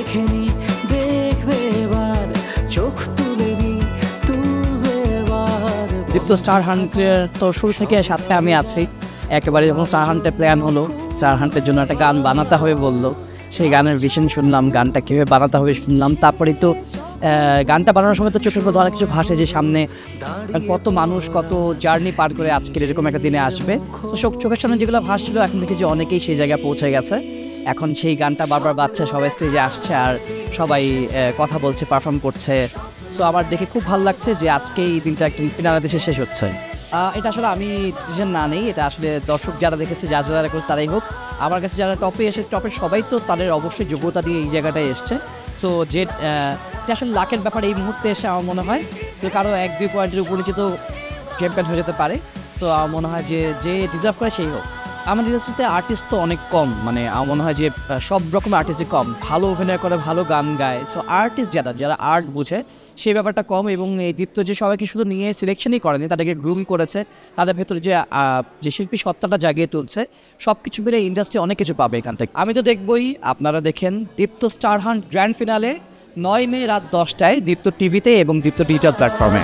দেখেনি, দেখবে এবার চোখ তুলেনি, তুলবে এবার। দীপ্ত স্টার হান্টের তো শুরু থেকে সাথে আমি আছি। একেবারে যখন স্টার হান্টের প্ল্যান হলো, স্টার হান্টের জন্য একটা গান বানাতে হবে বললো, সেই গানের ভিশন শুনলাম, গানটা কীভাবে বানাতে হবে শুনলাম। তারপরে তো গানটা বানানোর সময় তো চোখের মধ্যে অনেক কিছু ভাসে, যে সামনে কত মানুষ কত জার্নি পার করে আজকের এরকম একটা দিনে আসবে। তো চোখের সামনে যেগুলো ভাসছিল, এখন দেখি যে অনেকেই সেই জায়গায় পৌঁছে গেছে। এখন সেই গানটা বারবার বাজছে, সবাই স্টেজে আসছে আর সবাই কথা বলছে, পারফর্ম করছে। সো আমার দেখে খুব ভালো লাগছে যে আজকে এই দিনটা একটু ফিনালে দেশে শেষ হচ্ছে। এটা আসলে আমি ডিসিশন না নেই, এটা আসলে দর্শক যারা দেখেছে, যারা করছে তারাই হোক। আমার কাছে যারা টপে এসে, টপের সবাই তো তাদের অবশ্যই যোগ্যতা দিয়ে এই জায়গাটায় এসছে। সো যে এটা আসলে লাখের ব্যাপার এই মুহূর্তে এসে আমার মনে হয়। সো কারো 1-2 পয়েন্টের উপরে যেহেতু চ্যাম্পিয়ন হয়ে যেতে পারে। সো আমার মনে হয় যে ডিজার্ভ করে সেই হোক। আমাদের ইন্ডাস্ট্রিতে আর্টিস্ট তো অনেক কম, মানে আমার মনে হয় যে সব রকম আর্টিস্টই কম, ভালো অভিনয় করে, ভালো গান গায়। সো আর্টিস্ট যারা আর্ট বুঝে, সেই ব্যাপারটা কম। এবং এই দীপ্ত যে সবাইকে শুধু নিয়ে সিলেকশনই করেনি, তাদেরকে গ্রুম করেছে, তাদের ভেতরে যে শিল্পী সত্তাটা জাগিয়ে তুলছে, সব কিছু মিলে ইন্ডাস্ট্রি অনেক কিছু পাবে এখান থেকে। আমি তো দেখবই, আপনারা দেখেন দীপ্ত স্টার হান্ট গ্র্যান্ড ফিনালে 9 মে রাত 10টায় দীপ্ত টিভিতে এবং দীপ্ত ডিজিটাল প্ল্যাটফর্মে।